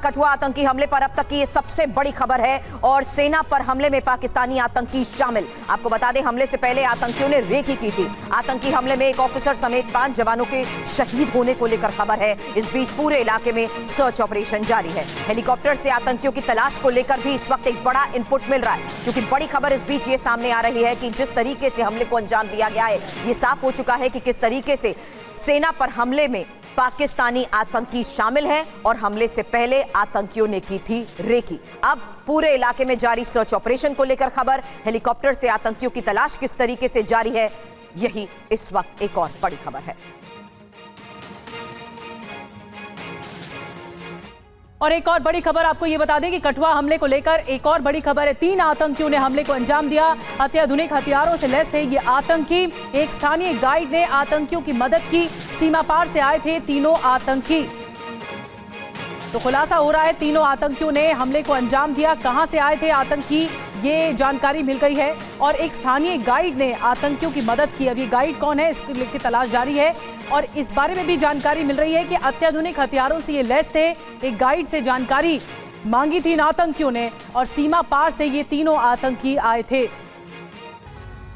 कठुआ आतंकी हमले पर अब तक की ये सबसे बड़ी खबर है और सेना पर हमले में पाकिस्तानी आतंकी शामिल। आपको बता दें, हमले से पहले आतंकियों ने रेकी की थी। आतंकी हमले में एक ऑफिसर समेत 5 जवानों के शहीद होने को लेकर खबर है। इस बीच पूरे इलाके में सर्च ऑपरेशन जारी है। हेलीकॉप्टर से आतंकियों की तलाश को लेकर भी इस वक्त एक बड़ा इनपुट मिल रहा है, क्योंकि बड़ी खबर इस बीच ये सामने आ रही है कि जिस तरीके से हमले को अंजाम दिया गया है, ये साफ हो चुका है कि किस तरीके से सेना पर हमले में पाकिस्तानी आतंकी शामिल हैं और हमले से पहले आतंकियों ने की थी रेकी। अब पूरे इलाके में जारी सर्च ऑपरेशन को लेकर खबर, हेलीकॉप्टर से आतंकियों की तलाश किस तरीके से जारी है, यही इस वक्त एक और बड़ी खबर है। और एक और बड़ी खबर आपको ये बता दें कि कठुआ हमले को लेकर एक और बड़ी खबर है। 3 आतंकियों ने हमले को अंजाम दिया। अत्याधुनिक हथियारों से लैस थे ये आतंकी। एक स्थानीय गाइड ने आतंकियों की मदद की। सीमा पार से आए थे तीनों आतंकी। तो खुलासा हो रहा है, तीनों आतंकियों ने हमले को अंजाम दिया। कहां से आए थे आतंकी, ये जानकारी मिल गई है और एक स्थानीय गाइड ने आतंकियों की मदद की। अब ये गाइड कौन है, इसकी तलाश जारी है और इस बारे में भी जानकारी मिल रही है कि अत्याधुनिक हथियारों से ये लैस थे। एक गाइड से जानकारी मांगी थी इन आतंकियों ने और सीमा पार से ये तीनों आतंकी आए थे।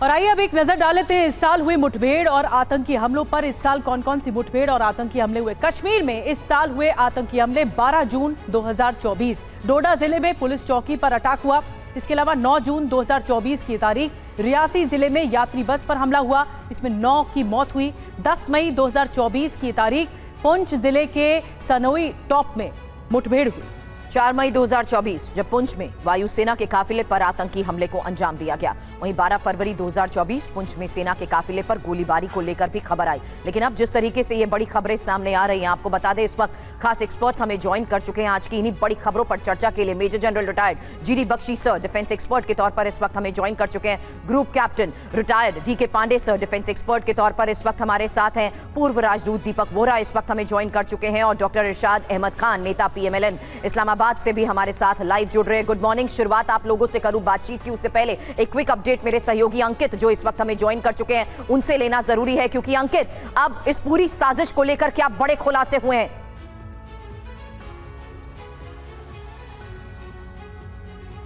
और आइए अब एक नजर डाल लेते हैं इस साल हुए मुठभेड़ और आतंकी हमलों पर। इस साल कौन कौन सी मुठभेड़ और आतंकी हमले हुए। कश्मीर में इस साल हुए आतंकी हमले। 12 जून 2024 डोडा जिले में पुलिस चौकी पर अटैक हुआ। इसके अलावा 9 जून 2024 की तारीख रियासी जिले में यात्री बस पर हमला हुआ, इसमें 9 की मौत हुई। 10 मई 2024 की तारीख पुंछ जिले के सनोई टॉप में मुठभेड़ हुई। 4 मई 2024 जब पुंछ में वायुसेना के काफिले पर आतंकी हमले को अंजाम दिया गया। वहीं 12 फरवरी 2024 पुंछ में सेना के काफिले पर गोलीबारी को लेकर भी खबर आई। लेकिन अब जिस तरीके से ये बड़ी खबरें सामने आ रही हैं, आपको बता दें इस वक्त खास एक्सपर्ट्स हमें ज्वाइन कर चुके हैं आज की इन्हीं बड़ी खबरों पर चर्चा के लिए। Major general retired GD Bakshi sir defence expert के तौर पर इस वक्त हमें ज्वाइन कर चुके हैं। Group captain retired D K Pandey sir defence expert के तौर पर इस वक्त हमारे साथ हैं। पूर्व राजदूत दीपक वोरा इस वक्त हमें ज्वाइन कर चुके हैं और डॉक्टर इरशाद अहमद खान नेता PMLN इस्लामाबाद से भी हमारे साथ लाइव जुड़ रहे हैं। Good morning. शुरुआत आप लोगों से करूं बातचीत की, उससे पहले एक क्विक अपडेट मेरे सहयोगी अंकित जो इस वक्त हमें ज्वाइन कर चुके हैं उनसे लेना जरूरी है, क्योंकि अंकित अब इस पूरी साजिश को लेकर क्या बड़े खुलासे हुए हैं?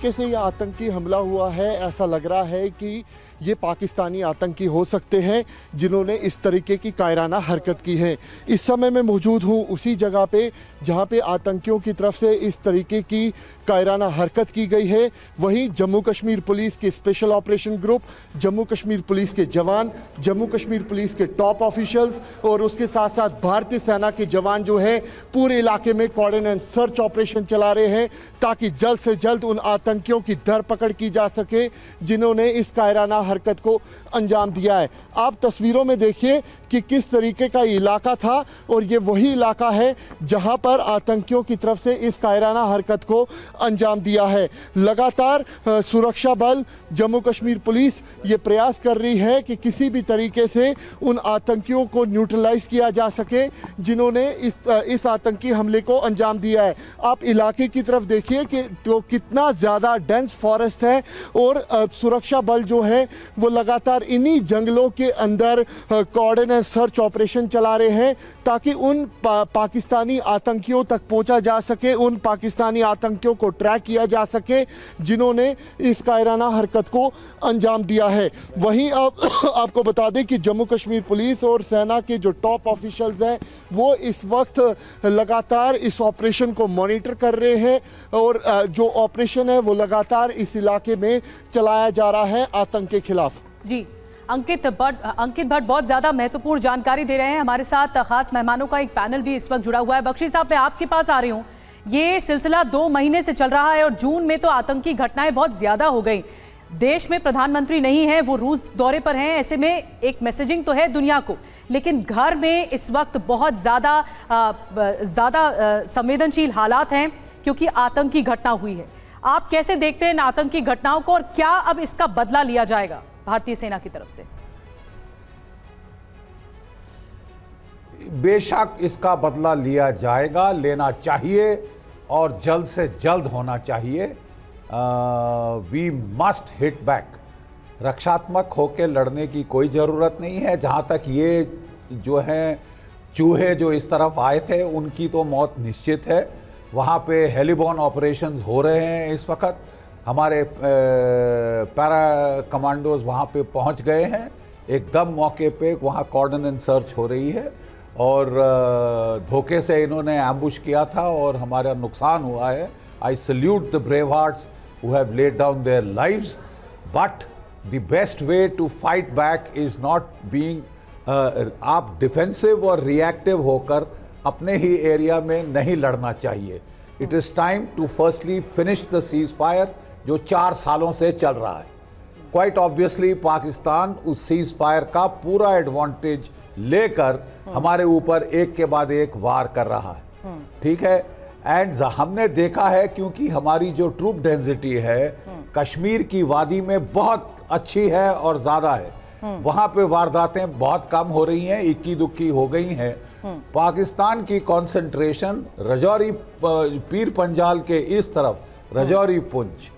कैसे यह आतंकी हमला हुआ है, ऐसा लग रहा है कि ये पाकिस्तानी आतंकी हो सकते हैं जिन्होंने इस तरीके की कायराना हरकत की है। इस समय मैं मौजूद हूँ उसी जगह पे जहाँ पे आतंकियों की तरफ से इस तरीके की कायराना हरकत की गई है। वहीं जम्मू कश्मीर पुलिस के special operation group, Jammu Kashmir police के जवान, जम्मू कश्मीर पुलिस के टॉप ऑफिशियल्स और उसके साथ साथ भारतीय सेना के जवान जो है पूरे इलाके में कॉर्डन एंड सर्च ऑपरेशन चला रहे हैं ताकि जल्द से जल्द उन आतंकियों की धरपकड़ की जा सके जिन्होंने इस कायराना हरकत को अंजाम दिया है। आप तस्वीरों में देखिए कि किस तरीके का इलाका था और ये वही इलाका है जहां पर आतंकियों की तरफ से इस कायराना हरकत को अंजाम दिया है। लगातार सुरक्षा बल, जम्मू कश्मीर पुलिस ये प्रयास कर रही है कि किसी भी तरीके से उन आतंकियों को न्यूट्रलाइज किया जा सके जिन्होंने इस आतंकी हमले को अंजाम दिया है। आप इलाके की तरफ देखिए कि तो कितना ज़्यादा डेंस फॉरेस्ट है और सुरक्षा बल जो है वो लगातार इन्हीं जंगलों के अंदर कॉर्डन एंड सर्च ऑपरेशन चला रहे हैं ताकि उन पाकिस्तानी आतंकियों तक पहुंचा जा सके, उन पाकिस्तानी आतंकियों को ट्रैक किया जा सके जिन्होंने इस कायराना हरकत को अंजाम दिया है। वहीं आपको बता दें कि जम्मू कश्मीर पुलिस और सेना के जो टॉप ऑफिशियल्स हैं वो इस वक्त लगातार इस ऑपरेशन को मॉनिटर कर रहे हैं और जो ऑपरेशन है वो लगातार इस इलाके में चलाया जा रहा है आतंक के खिलाफ। जी, अंकित भट्ट बहुत ज्यादा महत्वपूर्ण जानकारी दे रहे हैं। हमारे साथ खास मेहमानों का एक पैनल भी इस वक्त जुड़ा हुआ है। बख्शी साहब, मैं आपके पास आ रही हूँ। ये सिलसिला 2 महीने से चल रहा है और जून में तो आतंकी घटनाएं बहुत ज्यादा हो गई। देश में प्रधानमंत्री नहीं है, वो रूस दौरे पर हैं। ऐसे में एक मैसेजिंग तो है दुनिया को, लेकिन घर में इस वक्त बहुत ज्यादा संवेदनशील हालात हैं क्योंकि आतंकी घटना हुई है। आप कैसे देखते हैं इन आतंकी घटनाओं को और क्या अब इसका बदला लिया जाएगा भारतीय सेना की तरफ से? बेशक इसका बदला लिया जाएगा, लेना चाहिए और जल्द से जल्द होना चाहिए। We must hit back. रक्षात्मक होकर लड़ने की कोई ज़रूरत नहीं है। जहाँ तक ये जो हैं चूहे जो इस तरफ आए थे उनकी तो मौत निश्चित है। वहाँ पे हेलीबॉर्न ऑपरेशंस हो रहे हैं इस वक्त। हमारे पैरा कमांडोज वहाँ पे पहुँच गए हैं, एकदम मौके पे वहाँ कॉर्डन एंड सर्च हो रही है और धोखे से इन्होंने एम्बुश किया था और हमारा नुकसान हुआ है। I salute the brave hearts who have laid down their lives, but the best way to fight back is not being आप डिफेंसिव और रिएक्टिव होकर अपने ही एरिया में नहीं लड़ना चाहिए। It is time to firstly finish the cease fire जो 4 सालों से चल रहा है। क्वाइट ऑब्वियसली पाकिस्तान उस सीज फायर का पूरा एडवांटेज लेकर हमारे ऊपर एक के बाद एक वार कर रहा है, ठीक है। एंड हमने देखा है क्योंकि हमारी जो ट्रूप डेंसिटी है कश्मीर की वादी में बहुत अच्छी है और ज़्यादा है, वहाँ पे वारदातें बहुत कम हो रही हैं, इक्की दुक्की हो गई हैं। पाकिस्तान की कंसंट्रेशन रजौरी पीर पंजाल के इस तरफ, रजौरी पुंछ,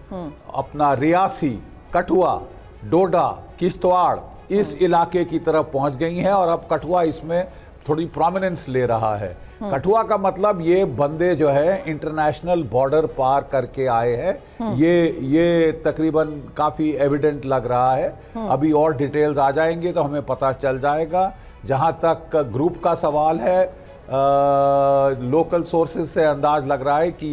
अपना रियासी, कठुआ, डोडा, किश्तवाड़ इस इलाके की तरफ पहुंच गई हैं और अब कठुआ इसमें थोड़ी प्रोमिनेंस ले रहा है। कठुआ का मतलब ये बंदे जो है इंटरनेशनल बॉर्डर पार करके आए हैं, ये तकरीबन काफ़ी एविडेंट लग रहा है। अभी और डिटेल्स आ जाएंगे तो हमें पता चल जाएगा। जहां तक ग्रुप का सवाल है, लोकल सोर्सेज से अंदाज लग रहा है कि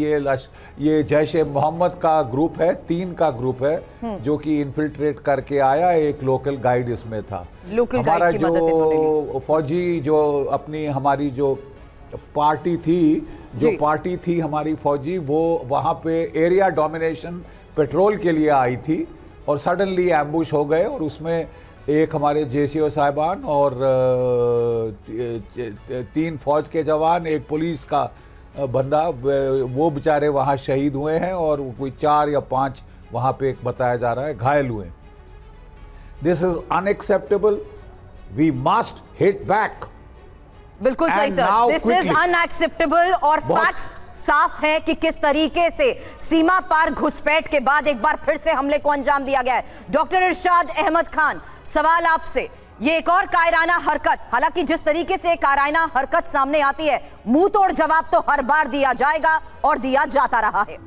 ये जैश ए मोहम्मद का ग्रुप है, 3 का ग्रुप है जो कि इन्फिल्ट्रेट करके आया, एक लोकल गाइड इसमें था। हमारा जो फौजी जो अपनी हमारी जो पार्टी थी हमारी फौजी, वो वहाँ पे एरिया डोमिनेशन पेट्रोल के लिए आई थी और सडनली एम्बुश हो गए और उसमें एक हमारे जेसीओ साहिबान और 3 फौज के जवान, एक पुलिस का बंदा, वो बेचारे वहाँ शहीद हुए हैं और कोई 4 या 5 वहाँ पे एक बताया जा रहा है घायल हुए। This is unacceptable, we must hit back. बिल्कुल सही सर, दिस इज अनएक्सेप्टेबल और फैक्ट्स साफ है कि किस तरीके से सीमा पार घुसपैठ के बाद एक बार फिर से हमले को अंजाम दिया गया है। डॉक्टर इरशाद अहमद खान, सवाल आपसे, ये एक और कायराना हरकत, हालांकि जिस तरीके से कायराना हरकत सामने आती है मुंह तोड़ जवाब तो हर बार दिया जाएगा और दिया जाता रहा है।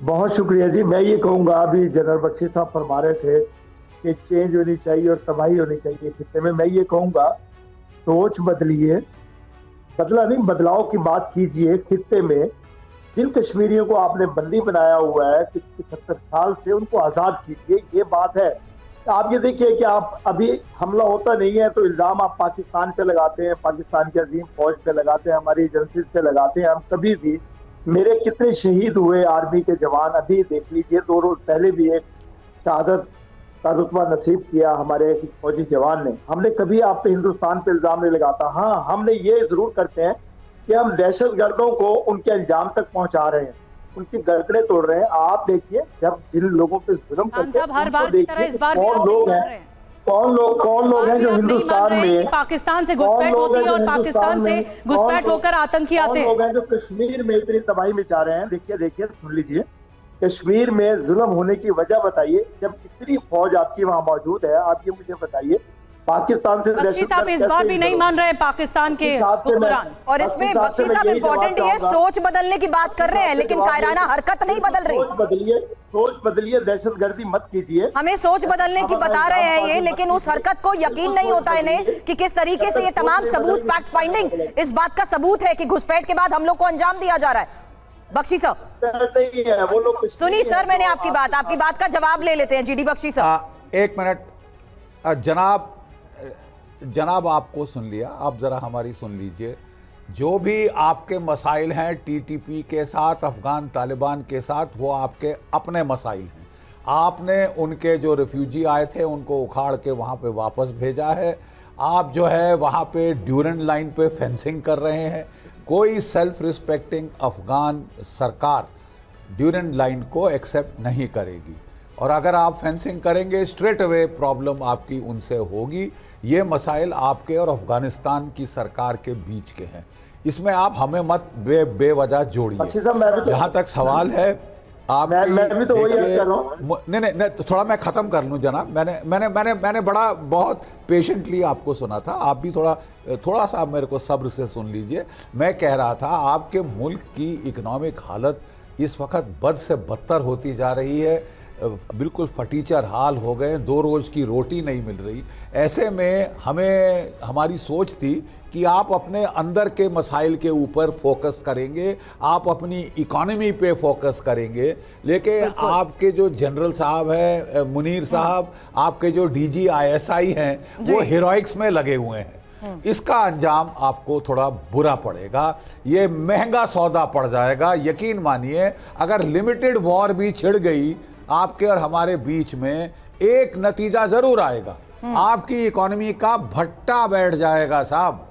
बहुत शुक्रिया जी। मैं ये कहूंगा, अभी जनरल बख्शी साहब फरमा रहे थे कि चेंज होनी चाहिए और तबाही होनी चाहिए खित्ते में। मैं ये कहूंगा सोच बदलिए, बदला नहीं बदलाव की बात कीजिए। खित्ते में जिन कश्मीरियों को आपने बंदी बनाया हुआ है 75 साल से, उनको आज़ाद कीजिए, ये बात है। आप ये देखिए कि आप अभी हमला होता नहीं है तो इल्ज़ाम आप पाकिस्तान पे लगाते हैं, पाकिस्तान की अजीम फौज पे लगाते हैं, हमारी एजेंसी पे लगाते हैं। हम कभी भी, मेरे कितने शहीद हुए आर्मी के जवान, अभी देख लीजिए 2 रोज पहले भी एक शहादत का रुतबा नसीब किया हमारे फौजी जवान ने। हमने कभी आप पे हिंदुस्तान पे इल्जाम नहीं लगाता। हाँ, हमने ये जरूर करते हैं कि हम दहशतगर्दों को उनके अंजाम तक पहुंचा रहे हैं, उनकी गड़गड़े तोड़ रहे हैं। आप देखिए, जब जिन लोगों पे जुल्म करते हैं कौन लोग हैं, कौन लोग हैं जो हिंदुस्तान में पाकिस्तान से घुसपैठ होती है और पाकिस्तान से घुसपैठ होकर आतंकी आते हैं। लोग हैं जो कश्मीर में इतनी तबाही मचा रहे हैं। देखिए सुन लीजिए, कश्मीर में जुल्म होने की वजह बताइए। जब इतनी फौज आपकी वहां मौजूद है, आप ये मुझे बताइए, पाकिस्तान से बख्शी साहब इस बार भी नहीं मान रहे हैं पाकिस्तान के हुक्मरान। और इसमें बख्शी साहब इंपॉर्टेंट ये सोच बदलने की बात कर रहे हैं, लेकिन कायराना हरकत नहीं बदल रही। सोच बदलिए, दहशतगर्दी मत कीजिए। हमें सोच बदलने की बता रहे हैं ये, लेकिन उस हरकत को यकीन नहीं होता इन्हें कि किस तरीके से ये तमाम सबूत, फैक्ट फाइंडिंग इस बात का सबूत है कि घुसपैठ के बाद हम लोग को अंजाम दिया जा रहा है। बख्शी साहब सुनिए सर, मैंने आपकी बात का जवाब ले लेते हैं। जीडी बख्शी साहब 1 मिनट। जनाब आपको सुन लिया, आप ज़रा हमारी सुन लीजिए। जो भी आपके मसाइल हैं टीटीपी के साथ, अफ़गान तालिबान के साथ, वो आपके अपने मसाइल हैं। आपने उनके जो रिफ्यूजी आए थे उनको उखाड़ के वहाँ पे वापस भेजा है। आप जो है वहाँ पे ड्यूरेंट लाइन पे फेंसिंग कर रहे हैं। कोई सेल्फ रिस्पेक्टिंग अफ़गान सरकार ड्यूरेंट लाइन को एक्सेप्ट नहीं करेगी और अगर आप फेंसिंग करेंगे स्ट्रेट अवे प्रॉब्लम आपकी उनसे होगी। ये मसाइल आपके और अफ़गानिस्तान की सरकार के बीच के हैं, इसमें आप हमें मत बेवजह जोड़िए। जहाँ तक सवाल है मैं भी तो वही देखिए, कर रहा हूं। नहीं, तो थोड़ा मैं खत्म कर लूं जनाब। मैंने बड़ा बहुत पेशेंटली आपको सुना था। आप भी थोड़ा सा मेरे को सब्र से सुन लीजिए। मैं कह रहा था आपके मुल्क की इकोनॉमिक हालत इस वक्त बद से बदतर होती जा रही है, बिल्कुल फटीचर हाल हो गए, 2 रोज़ की रोटी नहीं मिल रही। ऐसे में हमारी सोच थी कि आप अपने अंदर के मसाइल के ऊपर फोकस करेंगे, आप अपनी इकॉनमी पे फोकस करेंगे, लेकिन आपके जो जनरल साहब हैं मुनीर साहब, आपके जो डीजी ISI हैं, वो हीरोइक्स में लगे हुए हैं। इसका अंजाम आपको थोड़ा बुरा पड़ेगा, ये महंगा सौदा पड़ जाएगा। यकीन मानिए, अगर लिमिटेड वॉर भी छिड़ गई आपके और हमारे बीच में, एक नतीजा जरूर आएगा, आपकी इकोनॉमी का भट्टा बैठ जाएगा साहब,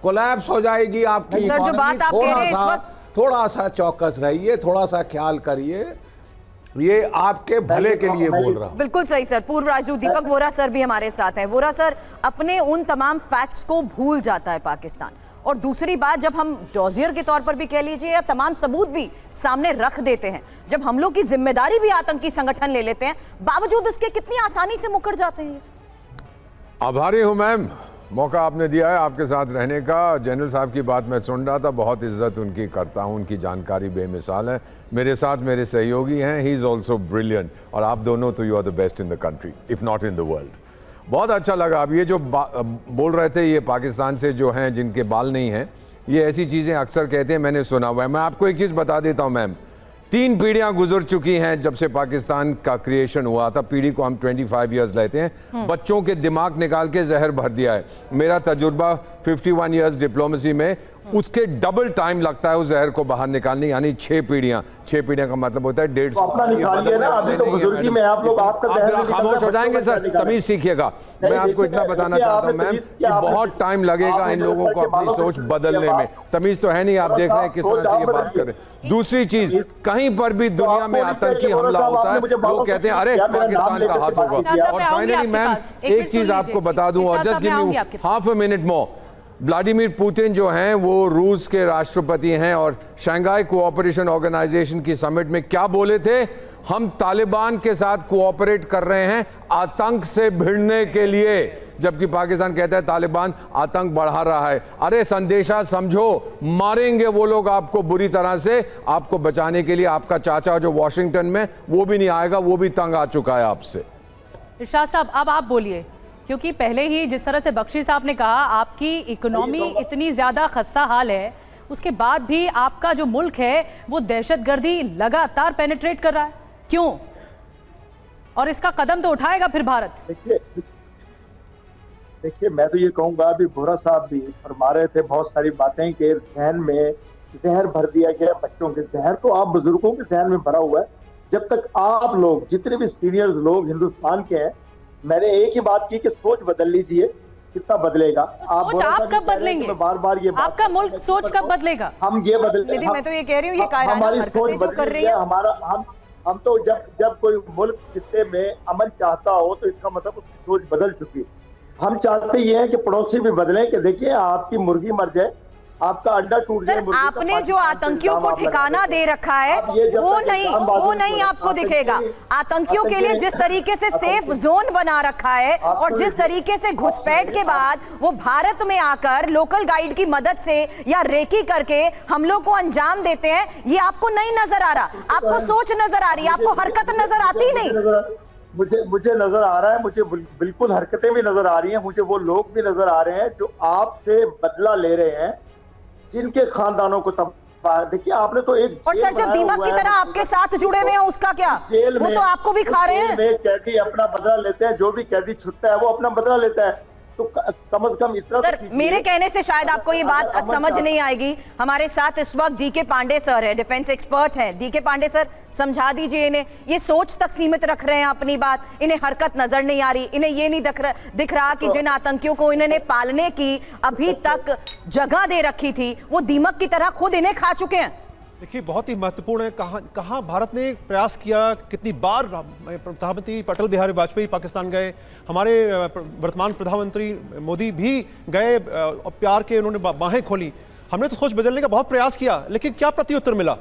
कोलैप्स हो जाएगी आपकी सर, जो बात आप कह रहे हैं इस वक्त, थोड़ा सा चौकस रहिए, थोड़ा सा ख्याल करिए, ये आपके भले के लिए बोल रहा हूं। बिल्कुल सही सर। पूर्व राजदूत दीपक वोरा सर भी हमारे साथ हैं। वोरा सर, अपने उन तमाम फैक्ट्स को भूल जाता है पाकिस्तान, और दूसरी बात, जब हम डॉजियर के तौर पर भी कह लीजिए या तमाम सबूत भी सामने रख देते हैं, जब हमलों की जिम्मेदारी भी आतंकी संगठन ले लेते हैं, बावजूद इसके कितनी आसानी से मुकर जाते हैं। आभारी हूं मैम, मौका आपने दिया है आपके साथ रहने का। जनरल साहब की बात मैं सुन रहा था, बहुत इज्जत उनकी करता हूं, उनकी जानकारी बेमिसाल है। मेरे साथ मेरे सहयोगी हैं, ही इज़ ऑल्सो ब्रिलियंट, और आप दोनों तो you are the best in the country, if not in the world. बहुत अच्छा लगा। अब ये जो बोल रहे थे, ये पाकिस्तान से जो हैं जिनके बाल नहीं हैं, ये ऐसी चीज़ें अक्सर कहते हैं, मैंने सुना हुआ है। मैं आपको एक चीज़ बता देता हूँ मैम, 3 पीढ़ियां गुजर चुकी हैं जब से पाकिस्तान का क्रिएशन हुआ था। पीढ़ी को हम 25 ईयर्स लेते हैं, बच्चों के दिमाग निकाल के जहर भर दिया है। मेरा तजुर्बा 51 ईयर्स डिप्लोमेसी में, उसके डबल टाइम लगता है उस जहर को बाहर निकालने, यानी 6 पीढ़ियां। 6 पीढ़ियां का मतलब होता है 150 साल। खामोश हो जाएंगे सर, तमीज सीखिएगा। मैं आपको इतना बताना चाहता हूं मैम कि बहुत टाइम लगेगा इन लोगों को अपनी सोच बदलने में। तमीज तो है नहीं, आप देख रहे हैं किस तरह से ये बात करें। दूसरी चीज, कहीं पर भी दुनिया में आतंकी हमला होता है, लोग कहते हैं अरे पाकिस्तान का हाथ होगा। और फाइनली मैम एक चीज आपको बता दूं, और just give me half a minute more. Vladimir Putin जो हैं वो रूस के राष्ट्रपति हैं, और शंघाई कोऑपरेशन ऑर्गेनाइजेशन की समिट में क्या बोले थे? हम तालिबान के साथ कोऑपरेट कर रहे हैं आतंक से भिड़ने के लिए, जबकि पाकिस्तान कहता है तालिबान आतंक बढ़ा रहा है। अरे संदेशा समझो, मारेंगे वो लोग आपको बुरी तरह से। आपको बचाने के लिए आपका चाचा जो वॉशिंगटन में, वो भी नहीं आएगा, वो भी तंग आ चुका है आपसे। इरशाद साहब, अब आप बोलिए, क्योंकि पहले ही जिस तरह से बख्शी साहब ने कहा, आपकी इकोनॉमी इतनी ज़्यादा खस्ता हाल है, उसके बाद भी आपका जो मुल्क है वो दहशतगर्दी लगातार पेनिट्रेट कर रहा है, क्यों? और इसका कदम तो उठाएगा फिर भारत। देखिए, मैं तो ये कहूंगा, अभी वोरा साहब भी फरमा रहे थे बहुत सारी बातें कि जहन में जहर भर दिया गया, बच्चों के जहर तो आप बुजुर्गों के जहन में भरा हुआ है। जब तक आप लोग, जितने भी सीनियर लोग हिंदुस्तान के हैं, मैंने एक ही बात की कि सोच बदल लीजिए। कितना बदलेगा? तो सोच आप कब बदलेंगे? बार ये आपका मुल्क सोच कब बदलेगा? हम ये बदल, मैं तो ये कह रही हूँ, ये कायराना हरकतें जो कर रही है, हमारा हम तो जब कोई मुल्क खित्ते में अमन चाहता हो तो इसका मतलब उसकी सोच बदल चुकी है। हम चाहते ये हैं कि पड़ोसी भी बदलें, कि देखिए आपकी मुर्गी मर जाए, आपका अंडा टूट जाए। सर, आपने जो आतंकियों को ठिकाना दे रखा है वो नहीं आपको दिखेगा। आतंकियों के लिए जिस तरीके से सेफ जोन बना रखा है, और जिस तरीके से घुसपैठ के बाद वो भारत में आकर लोकल गाइड की मदद से या रेकी करके हमलों को अंजाम देते हैं, ये आपको नहीं नजर आ रहा। आपको सोच नजर आ रही है, आपको हरकत नजर आती नहीं। मुझे नजर आ रहा है, मुझे बिल्कुल हरकतें भी नजर आ रही हैं, मुझे वो लोग भी नजर आ रहे हैं जो आपसे बदला ले रहे हैं, जिनके खानदानों को देखिए आपने तो एक। और सर, जो दीमक की तरह आपके साथ जुड़े हुए हैं, उसका क्या? वो तो आपको भी खा रहे हैं। कैदी अपना बदला लेते हैं, जो भी कैदी छुटता है वो अपना बदला लेता है, तो कम से कम इतना। सर, मेरे कहने से शायद आपको ये बात समझ नहीं आएगी। हमारे साथ इस वक्त डीके पांडे सर है, डिफेंस एक्सपर्ट हैं। डीके पांडे सर, समझा दीजिए इन्हें। ये सोच तक सीमित रख रहे हैं अपनी बात, इन्हें हरकत नजर नहीं आ रही, इन्हें ये नहीं दिख रहा कि जिन आतंकियों को इन्होंने पालने की अभी तक जगह दे रखी थी, वो दीमक की तरह खुद इन्हें खा चुके हैं। देखिए, बहुत ही महत्वपूर्ण है कहाँ भारत ने प्रयास किया, कितनी बार प्रधानमंत्री अटल बिहारी वाजपेयी पाकिस्तान गए, हमारे वर्तमान प्रधानमंत्री मोदी भी गए और प्यार के उन्होंने बाहें खोली। हमने तो सोच बदलने का बहुत प्रयास किया, लेकिन क्या प्रत्युत्तर मिला?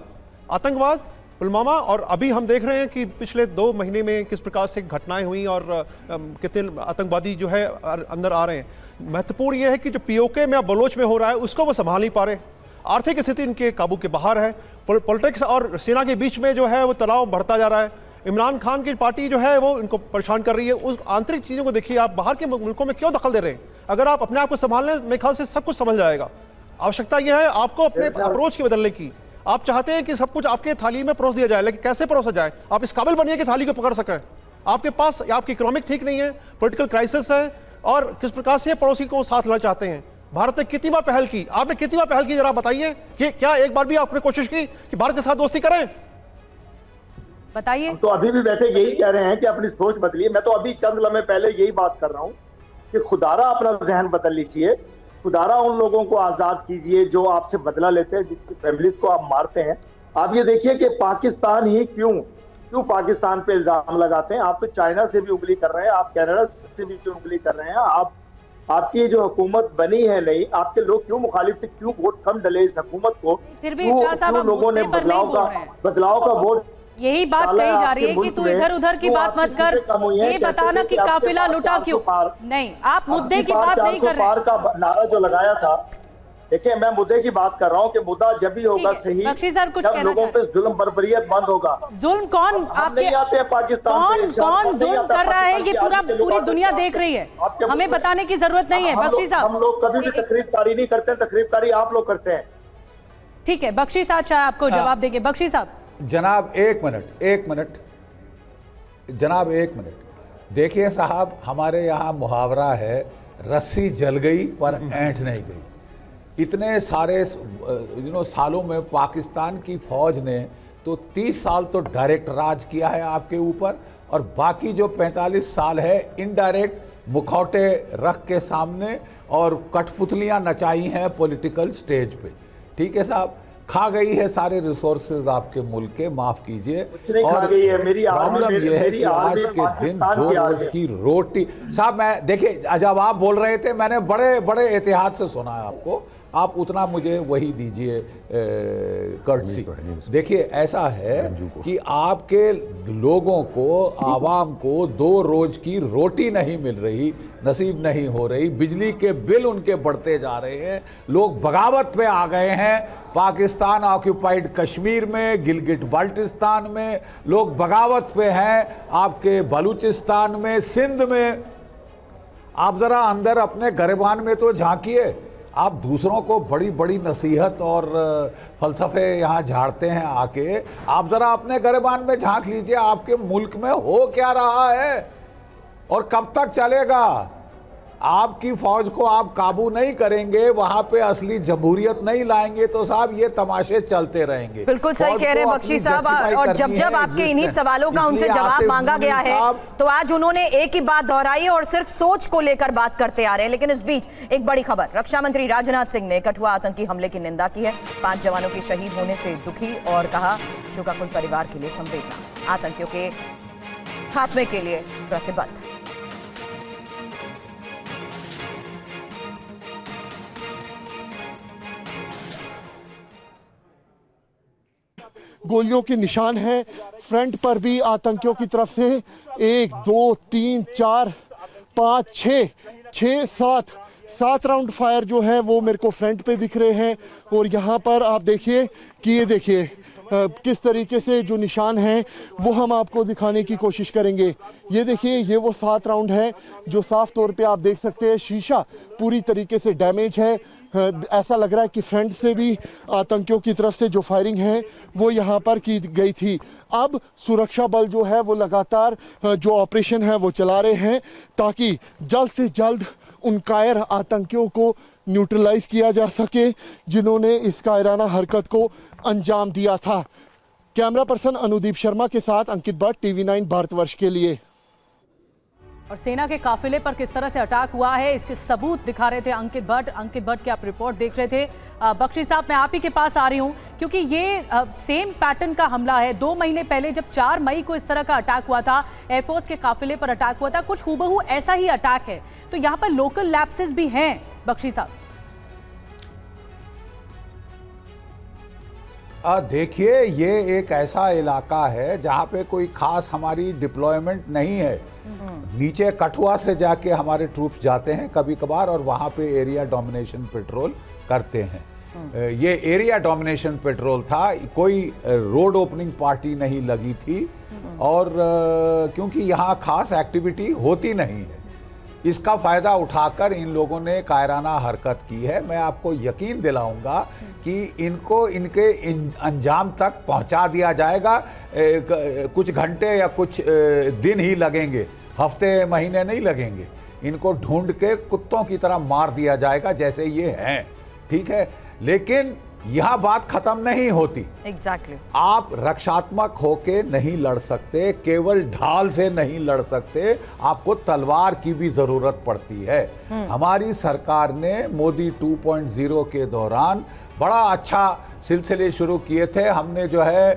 आतंकवाद, पुलवामा, और अभी हम देख रहे हैं कि पिछले 2 महीने में किस प्रकार से घटनाएं हुई और कितने आतंकवादी जो है अंदर आ रहे हैं। महत्वपूर्ण यह है कि जो पीओके में बलोच में हो रहा है उसको वो संभाल नहीं पा रहे। आर्थिक स्थिति इनके काबू के बाहर है। पॉलिटिक्स और सेना के बीच में जो है वो तनाव बढ़ता जा रहा है। इमरान खान की पार्टी जो है वो इनको परेशान कर रही है। उस आंतरिक चीज़ों को देखिए, आप बाहर के मुल्कों में क्यों दखल दे रहे हैं? अगर आप अपने आप को संभालने, मेरे ख्याल से सब कुछ संभल जाएगा। आवश्यकता यह है आपको अपने अप्रोच की बदलने की। आप चाहते हैं कि सब कुछ आपके थाली में परोस दिया जाए, लेकिन कैसे परोसा जाए? आप इस काबिल बनिए कि थाली को पकड़ सकें। आपके पास आपकी इकोनॉमिक ठीक नहीं है, पॉलिटिकल क्राइसिस है, और किस प्रकार से पड़ोसी को साथ लाना चाहते हैं। भारत ने कितनी बार पहल की? आपने कितनी बार पहल की, जरा बताइए कि क्या एक बार भी आपने कोशिश की कि भारत के साथ दोस्ती करें? बताइए। तो अभी भी वैसे यही कह रहे हैं कि अपनी सोच बदलिए। मैं तो अभी चंद लम्हे पहले यही बात कर रहा हूं कि खुदारा अपना जहन बदल लीजिए, खुदारा उन लोगों को आजाद कीजिए जो आपसे बदला लेते हैं, जिसकी फैमिलीज को आप मारते हैं। आप ये देखिए कि पाकिस्तान ही क्यों पाकिस्तान पे इल्जाम लगाते हैं। आप तो चाइना से भी उंगली कर रहे हैं, आप कनाडा से भी उंगली कर रहे हैं। आपकी जो हुकूमत बनी है नहीं, आपके लोग क्यों मुखालिफ थे, क्यों वोट कम डले इस हुकूमत को? फिर भी लोगों ने बदलाव का वोट, यही बात कही जा रही है कि तू इधर उधर की बात मत कर, ये बताना कि काफिला लुटा क्यों नहीं। आप मुद्दे की बात नहीं कर रहे। पार का नारा जो लगाया था, देखिए मैं मुद्दे की बात कर रहा हूँ कि मुद्दा जब भी होगा सही जब लोगों पे जुल्म बर्बरियत बंद होगा। जुल्म कौन आपके आते हैं पाकिस्तान, कौन जुल्म कर रहा है ये पूरी दुनिया देख रही है, हमें बताने की जरूरत नहीं है। बख्शी साहब, हम लोग कभी भी तकरीबकारी नहीं करते, तकरीबतारी आप लोग करते हैं। ठीक है, बख्शी साहब चाहे आपको जवाब देंगे। बख्शी साहब। जनाब एक मिनट जनाब, एक मिनट। देखिए साहब, हमारे यहाँ मुहावरा है, रस्सी जल गई पर ऐंठ नहीं गई। इतने सारे सालों में पाकिस्तान की फौज ने तो 30 साल तो डायरेक्ट राज किया है आपके ऊपर, और बाकी जो 45 साल है इनडायरेक्ट मुखौटे रख के सामने और कठपुतलियां नचाई हैं पॉलिटिकल स्टेज पे। ठीक है साहब, खा गई है सारे रिसोर्सेज आपके मुल्क के, माफ कीजिए। और प्रॉब्लम यह है कि आज के दिन 2 रोज की रोटी। साहब मैं देखिए, जब आप बोल रहे थे मैंने बड़े बड़े एहतियात से सुना है आपको, आप उतना मुझे वही दीजिए कर्टसी। देखिए ऐसा है कि आपके लोगों को, आवाम को 2 रोज की रोटी नहीं मिल रही, नसीब नहीं हो रही, बिजली के बिल उनके बढ़ते जा रहे हैं, लोग बगावत पे आ गए हैं। पाकिस्तान ऑक्यूपाइड कश्मीर में, गिलगिट बाल्टिस्तान में लोग बगावत पे हैं, आपके बलूचिस्तान में, सिंध में। आप ज़रा अंदर अपने गिरबान में तो झांकिए। आप दूसरों को बड़ी बड़ी नसीहत और फ़लसफ़े यहाँ झाड़ते हैं आके, आप ज़रा अपने गिरबान में झांक लीजिए, आपके मुल्क में हो क्या रहा है और कब तक चलेगा। आपकी फौज को आप काबू नहीं करेंगे, वहां पे असली जमहूरियत नहीं लाएंगे तो साहब ये तमाशे चलते रहेंगे। बिल्कुल सही कह रहे हैं बख्शी साहब। और जब आपके इन्हीं सवालों का उनसे जवाब मांगा गया है तो आज उन्होंने एक ही बात दोहराई और सिर्फ सोच को लेकर बात करते आ रहे हैं। लेकिन इस बीच एक बड़ी खबर, रक्षा मंत्री राजनाथ सिंह ने कठुआ आतंकी हमले की निंदा की है। 5 जवानों के शहीद होने से दुखी और कहा शोकाकुल परिवार के लिए संवेदना, आतंकियों के खात्मे के लिए प्रतिबद्ध। गोलियों के निशान हैं फ्रंट पर भी आतंकियों की तरफ से। 1 2 3 4 5 6 7 राउंड फायर जो है वो मेरे को फ्रंट पे दिख रहे हैं। और यहाँ पर आप देखिए कि ये देखिए किस तरीके से जो निशान हैं वो हम आपको दिखाने की कोशिश करेंगे। ये देखिए, ये वो 7 राउंड है जो साफ तौर पे आप देख सकते हैं शीशा पूरी तरीके से डैमेज है। ऐसा लग रहा है कि फ्रंट से भी आतंकियों की तरफ से जो फायरिंग है वो यहाँ पर की गई थी। अब सुरक्षा बल जो है वो लगातार जो ऑपरेशन है वो चला रहे हैं ताकि जल्द से जल्द उन कायर आतंकियों को न्यूट्रलाइज किया जा सके जिन्होंने इस कायराना हरकत को अंजाम दिया था। कैमरा पर्सन अनुदीप शर्मा के साथ अंकित भट्ट, TV9 भारतवर्ष के लिए। और सेना के काफिले पर किस तरह से अटैक हुआ है इसके सबूत दिखा रहे थे अंकित भट्ट। अंकित भट्ट की आप रिपोर्ट देख रहे थे। बख्शी साहब, मैं आप ही के पास आ रही हूं क्योंकि ये सेम पैटर्न का हमला है। 2 महीने पहले जब 4 मई को इस तरह का अटैक हुआ था, एयरफोर्स के काफिले पर अटैक हुआ था, कुछ हूबहू ऐसा ही अटैक है। तो यहाँ पर लोकल लैप्सेस भी हैं बख्शी साहब। देखिए, ये एक ऐसा इलाका है जहाँ पे कोई खास हमारी डिप्लॉयमेंट नहीं है। नीचे कठुआ से जाके हमारे ट्रूप्स जाते हैं कभी कभार और वहाँ पे एरिया डोमिनेशन पेट्रोल करते हैं। ये एरिया डोमिनेशन पेट्रोल था, कोई रोड ओपनिंग पार्टी नहीं लगी थी और क्योंकि यहाँ खास एक्टिविटी होती नहीं है, इसका फ़ायदा उठाकर इन लोगों ने कायराना हरकत की है। मैं आपको यकीन दिलाऊंगा कि इनको इनके अंजाम तक पहुंचा दिया जाएगा। कुछ घंटे या कुछ दिन ही लगेंगे, हफ्ते महीने नहीं लगेंगे। इनको ढूंढ के कुत्तों की तरह मार दिया जाएगा जैसे ये हैं, ठीक है। लेकिन यह बात खत्म नहीं होती। एग्जैक्टली आप रक्षात्मक होके नहीं लड़ सकते, केवल ढाल से नहीं लड़ सकते, आपको तलवार की भी जरूरत पड़ती है। हमारी सरकार ने मोदी 2.0 के दौरान बड़ा अच्छा सिलसिले शुरू किए थे। हमने जो है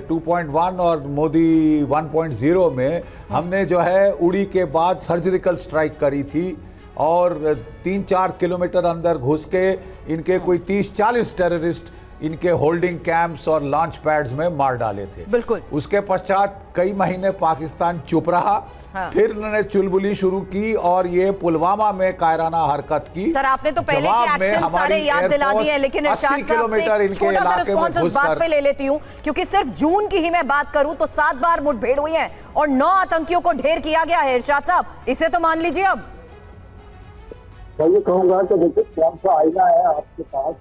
2.1 और मोदी 1.0 में हमने जो है उड़ी के बाद सर्जिकल स्ट्राइक करी थी और 3-4 किलोमीटर अंदर घुस के इनके कोई 30-40 टेररिस्ट इनके होल्डिंग कैंप्स और लॉन्च पैड्स में मार डाले थे। बिल्कुल। उसके पश्चात कई महीने पाकिस्तान चुप रहा। हाँ। फिर उन्होंने चुलबुली शुरू की और ये पुलवामा में कायराना हरकत की। सर, आपने तो पहले के एक्शन सारे याद दिला दिए हैं, लेकिन इरशाद साहब से छोटा सा रिस्पॉन्स उस बात पे ले लेती हूँ, क्योंकि सिर्फ जून की ही मैं बात करूं तो 7 बार मुठभेड़ हुई है और 9 आतंकियों को ढेर किया गया है। इरशाद साहब, इसे तो मान लीजिए। अब मैं ये कहूंगा कि देखिए, कौन सा आईना है आपके पास,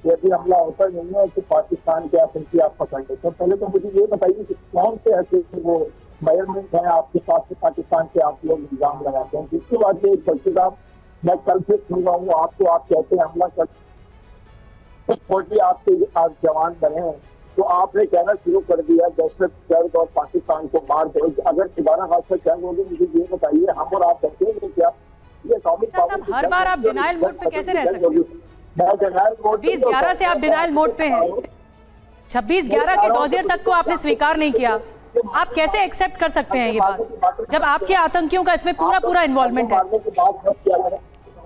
यदि हमला होता नहीं है तो पाकिस्तान के आतंकी आप पकड़ लेते हैं। पहले तो मुझे ये बताइए कि कौन से ऐसे वो मेजरमेंट है आपके पास से पाकिस्तान के आप लोग इल्जाम लगाते हैं। जिसके बाद ये चलते साहब, मैं कल से सुन रहा हूँ आपको, आप कहते हैं हमला कर फौजी आपके आप जवान बने हैं, तो आपने कहना शुरू कर दिया दहशत गर्द और पाकिस्तान को मार दो। अगर दोबारा हादसा क्या होगी, मुझे ये बताइए, हम और आप कहते हैं क्या साहब हर बार आप डिनाइल मोड पे कैसे रह सकते हैं? 26/11 से आप डिनाइल मोड पे हैं। 26/11 के डोजियर तक को आपने स्वीकार नहीं किया। आप कैसे एक्सेप्ट कर सकते हैं ये बात, जब आपके आतंकियों का इसमें पूरा इन्वॉल्वमेंट है?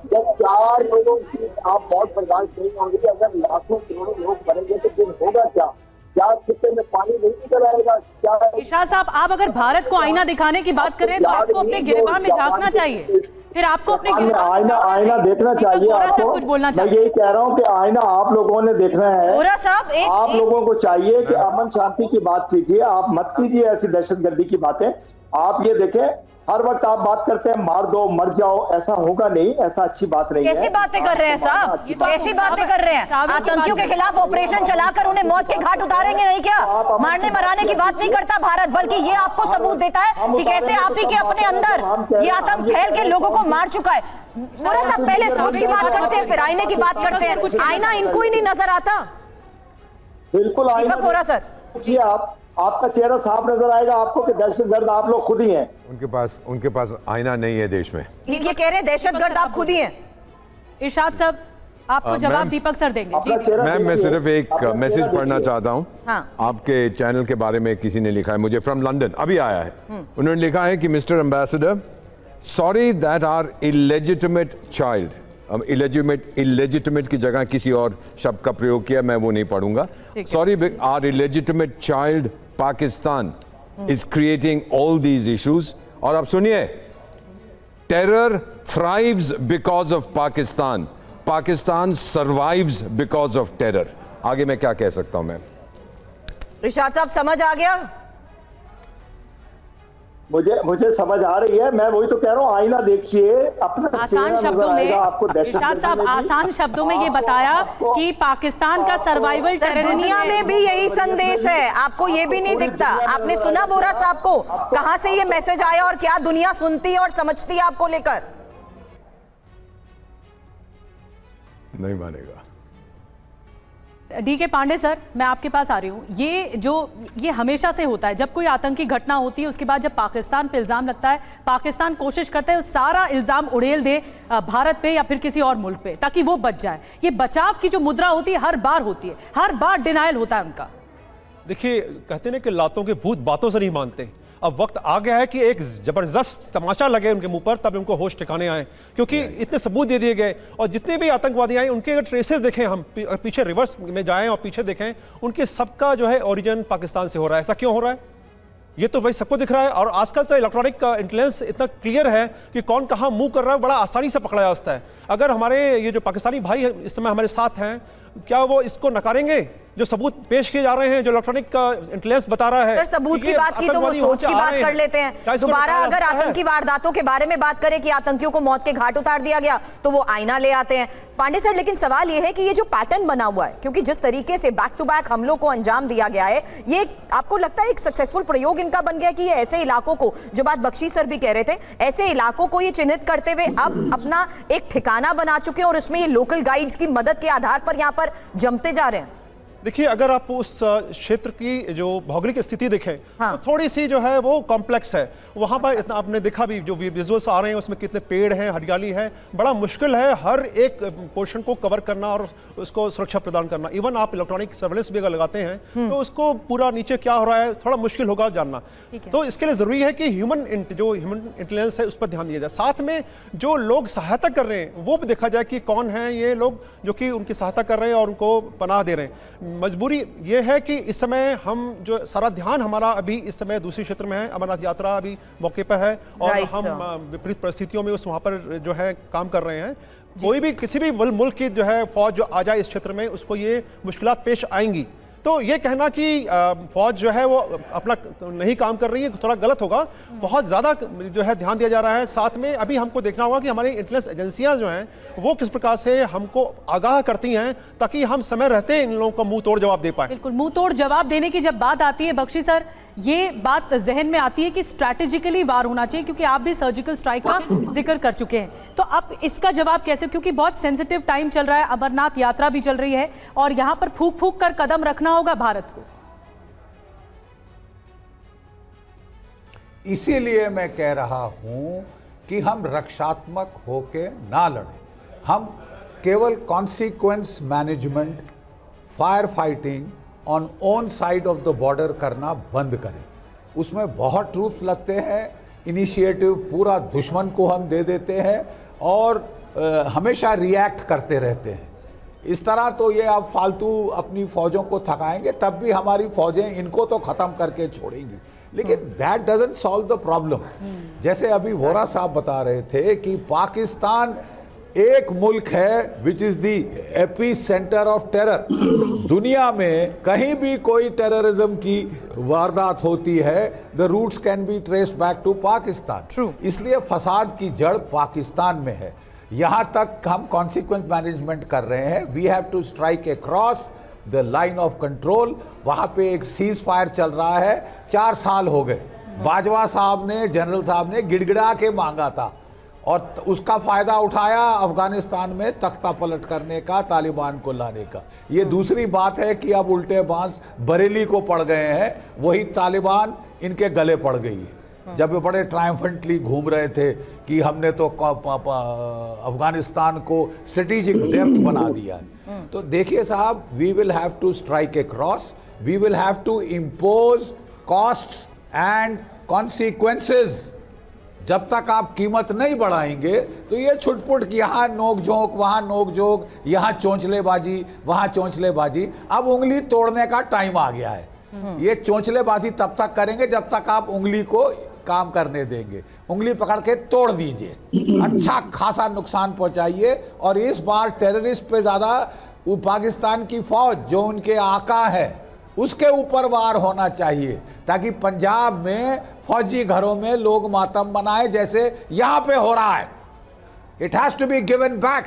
जब 4 लोगों की आप बहुत बर्दाश्त नहीं होंगे, अगर लाखों करोड़ों लोग मरेंगे तो फिर होगा क्या? क्या खित्ते में पानी नहीं निकल आएगा क्या? इरशाद साहब, आप अगर भारत को आईना दिखाने की बात करें तो आपको अपने गिरबान में झांकना चाहिए, फिर आपको अपने आईना देखना चाहिए आपको। कुछ बोलना मैं यही कह रहा हूँ कि आईना आप लोगों ने देखना है। वोरा साहब, आप लोगों को चाहिए कि अमन शांति की बात कीजिए, आप मत कीजिए ऐसी दहशतगर्दी की बातें। आप ये देखें, हर वक्त आप बात करते हैं मार दो मर जाओ, ऐसा होगा नहीं, ऐसा अच्छी बात नहीं है। कैसी बातें कर रहे हैं साहब, कैसी बातें कर रहे हैं? आतंकियों के खिलाफ ऑपरेशन चलाकर उन्हें मौत के घाट उतारेंगे नहीं क्या? मारने मराने की बात नहीं करता भारत, बल्कि ये आपको सबूत देता है कि कैसे आप ही के अपने अंदर ये आतंक फैल के लोगों को मार चुका है। वोरा साहब, पहले सोच की बात करते हैं, फिर आईने की बात करते हैं। आईना इनको ही नहीं नजर आता। बिल्कुल आईना वोरा सर, आपका चेहरा साफ नजर आएगा आपको कि दहशतगर्द आप लोग खुद ही हैं। उनके पास आईना नहीं है देश में। ये कह रहे हैं दहशतगर्द आप खुद ही हैं। इरशाद साहब, आपको जवाब दीपक सर देंगे। जी मैम, मैं सिर्फ एक मैसेज पढ़ना चाहता हूँ। हाँ। आपके चैनल के बारे में किसी ने लिखा है, मुझे फ्रॉम लंदन अभी आया है। उन्होंने लिखा है कि mister ambassador, sorry that are illegitimate child, illegitimate की जगह किसी और शब्द का प्रयोग किया, मैं वो नहीं पढ़ूंगा। Sorry, are illegitimate child Pakistan is creating all these issues. और अब सुनिए, terror thrives because of Pakistan, Pakistan survives because of terror. आगे मैं क्या कह सकता हूं? मैं इरशाद साहब, समझ आ गया? मुझे समझ आ रही है, मैं वही तो कह रहा हूँ, आईना देखिए अपना। आसान शब्दों में इरशाद साहब, आसान शब्दों में ये बताया कि पाकिस्तान का सर्वाइवल दुनिया में भी यही संदेश है, आपको ये भी नहीं दिखता? आपने सुना वोरा साहब को, कहां से ये मैसेज आया और क्या दुनिया सुनती और समझती है आपको लेकर? नहीं मानेगा। डीके पांडे सर, मैं आपके पास आ रही हूँ। ये हमेशा से होता है, जब कोई आतंकी घटना होती है उसके बाद जब पाकिस्तान पे इल्जाम लगता है, पाकिस्तान कोशिश करता है सारा इल्जाम उड़ेल दे भारत पे या फिर किसी और मुल्क पे, ताकि वो बच जाए। ये बचाव की जो मुद्रा होती है हर बार होती है, हर बार डिनायल होता है उनका। देखिए, कहते हैं कि लातों के भूत बातों से नहीं मानते। अब वक्त आ गया है कि एक जबरदस्त तमाचा लगे उनके मुंह पर, तब उनको होश ठिकाने आए, क्योंकि इतने सबूत दे दिए गए। और जितने भी आतंकवादी आए उनके अगर ट्रेसेस देखें, हम पीछे रिवर्स में जाएं और पीछे देखें, उनके सबका जो है ओरिजिन पाकिस्तान से हो रहा है। ऐसा क्यों हो रहा है? ये तो भाई सबको दिख रहा है। और आजकल तो इलेक्ट्रॉनिक का इंटेलिजेंस इतना क्लियर है कि कौन कहाँ मूव कर रहा है, बड़ा आसानी से पकड़ा जा सकता है। अगर हमारे ये जो पाकिस्तानी भाई इस समय हमारे साथ हैं, क्या वो इसको नकारेंगे जो सबूत पेश किए जा रहे हैं, जो इलेक्ट्रॉनिक का इंटेलिजेंस बता रहा है? सर, सबूत की बात की तो वो सोच की बात कर लेते हैं। दोबारा अगर आतंकी वारदातों के बारे में बात करें कि आतंकियों को मौत के घाट उतार दिया गया, तो वो आईना ले आते हैं। पांडे सर, लेकिन सवाल ये है कि ये जो पैटर्न बना हुआ है, क्योंकि जिस तरीके से बैक टू बैक हमलों को अंजाम दिया गया है, ये आपको लगता है एक सक्सेसफुल प्रयोग इनका बन गया कि ये ऐसे इलाकों को, जो बात बख्शी सर भी कह रहे थे, ऐसे इलाकों को ये चिन्हित करते हुए अब अपना एक ठिकाना बना चुके हैं और इसमें ये लोकल गाइड्स की मदद के आधार पर यहाँ पर जमते जा रहे हैं? देखिए, अगर आप उस क्षेत्र की जो भौगोलिक स्थिति देखें, हाँ। तो थोड़ी सी जो है वो कॉम्प्लेक्स है। वहाँ पर इतना आपने देखा भी, जो विजुअल्स आ रहे हैं उसमें कितने पेड़ हैं, हरियाली है, बड़ा मुश्किल है हर एक पोर्शन को कवर करना और उसको सुरक्षा प्रदान करना। इवन आप इलेक्ट्रॉनिक सर्वेलेंस भी अगर लगाते हैं तो उसको पूरा नीचे क्या हो रहा है थोड़ा मुश्किल होगा जानना। तो इसके लिए ज़रूरी है कि ह्यूमन इंटेलिजेंस है उस पर ध्यान दिया जाए। साथ में जो लोग सहायता कर रहे हैं वो भी देखा जाए कि कौन है ये लोग जो कि उनकी सहायता कर रहे हैं और उनको पनाह दे रहे हैं। मजबूरी ये है कि इस समय हम जो सारा ध्यान हमारा अभी इस समय दूसरी क्षेत्र में है, अमरनाथ यात्रा अभी मौके पर है और हम विपरीत परिस्थितियों में उस वहाँ पर जो है काम कर रहे हैं। कोई भी किसी भी मुल्क की जो है फौज जो आ जाए इस क्षेत्र में, उसको ये मुश्किलात पेश आएंगी। तो ये कहना कि फौज जो है वो अपना नहीं काम कर रही है थोड़ा गलत होगा। बहुत ज़्यादा जो है ध्यान दिया जा रहा है। साथ में अभी हमको देखना होगा कि हमारी इंटेलिजेंस एजेंसियां जो हैं वो किस प्रकार से हमको आगाह करती हैं ताकि हम समय रहते इन लोगों को मुंह तोड़ जवाब दे पाएं। बिल्कुल, मुंह तोड़ जवाब देने की जब बात आती है बख्शी सर, ये बात जहन में आती है कि स्ट्रैटेजिकली वार होना चाहिए, क्योंकि आप भी सर्जिकल स्ट्राइक का जिक्र कर चुके हैं। तो अब इसका जवाब कैसे, क्योंकि बहुत सेंसिटिव टाइम चल रहा है, अमरनाथ यात्रा भी चल रही है और यहाँ पर फूंक फूंक कर कदम रखना होगा भारत को। इसीलिए मैं कह रहा हूं कि हम रक्षात्मक होके ना लड़ें, हम केवल consequence management, fire fighting on own side of the border करना बंद करें। उसमें बहुत ट्रूप्स लगते हैं, इनिशिएटिव पूरा दुश्मन को हम दे देते हैं और हमेशा रिएक्ट करते रहते हैं। इस तरह तो ये आप फालतू अपनी फौजों को थकाएंगे, तब भी हमारी फौजें इनको तो ख़त्म करके छोड़ेंगी, लेकिन that doesn't solve the problem. जैसे अभी वोरा साहब बता रहे थे कि पाकिस्तान एक मुल्क है which is the AP centre of terror. दुनिया में कहीं भी कोई टेररिज्म की वारदात होती है, the roots can be traced back to Pakistan. इसलिए फसाद की जड़ पाकिस्तान में है। यहाँ तक हम कॉन्सिक्वेंस मैनेजमेंट कर रहे हैं। We have to strike across the line of control. वहाँ पे एक सीज फायर चल रहा है, 4 साल हो गए। बाजवा साहब ने, जनरल साहब ने गिड़गिड़ा के मांगा था और उसका फ़ायदा उठाया अफ़गानिस्तान में तख्ता पलट करने का, तालिबान को लाने का। ये दूसरी बात है कि अब उल्टे बांस बरेली को पड़ गए हैं, वही तालिबान इनके गले पड़ गई है। जब वे बड़े ट्रायम्फेंटली घूम रहे थे कि हमने तो अफ़गानिस्तान को स्ट्रेटेजिक डेप्थ बना दिया है। तो देखिए साहब, we will have to strike across, we will have to impose costs and consequences. जब तक आप कीमत नहीं बढ़ाएंगे तो ये छुटपुट, यहाँ नोक झोंक, वहाँ नोक झोंक, यहाँ चोंचलेबाजी, वहाँ चोंचलेबाजी। अब उंगली तोड़ने का टाइम आ गया है। ये चोंचलेबाजी तब तक करेंगे जब तक आप उंगली को काम करने देंगे। उंगली पकड़ के तोड़ दीजिए, अच्छा खासा नुकसान पहुंचाइए। और इस बार टेररिस्ट पे ज़्यादा पाकिस्तान की फौज जो उनके आका है उसके ऊपर वार होना चाहिए, ताकि पंजाब में फौजी घरों में लोग मातम मनाए जैसे यहाँ पे हो रहा है। It has to be given back.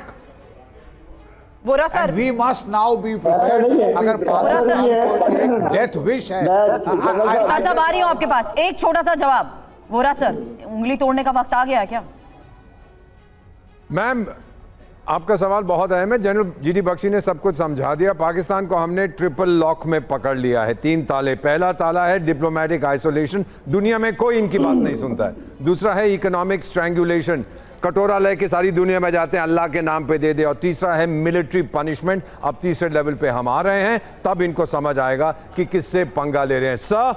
Vohra sir, we must now be prepared. अगर पाकिस्तान को एक डेथ विश है, साहब आ रही हूं आपके पास, एक छोटा सा जवाब। वोरा सर, उंगली तोड़ने का वक्त आ गया है क्या? मैम, आपका सवाल बहुत अहम है। जनरल जीडी बख्शी ने सब कुछ समझा दिया। पाकिस्तान को हमने ट्रिपल लॉक में पकड़ लिया है, 3 ताले। पहला ताला है डिप्लोमेटिक आइसोलेशन, दुनिया में कोई इनकी बात नहीं सुनता है। दूसरा है इकोनॉमिक स्ट्रैंगुलेशन, कटोरा लेके सारी दुनिया में जाते हैं, अल्लाह के नाम पे दे दे। और तीसरा है मिलिट्री पनिशमेंट। अब तीसरे लेवल पे हम आ रहे हैं, तब इनको समझ आएगा कि किससे पंगा ले रहे हैं। सर,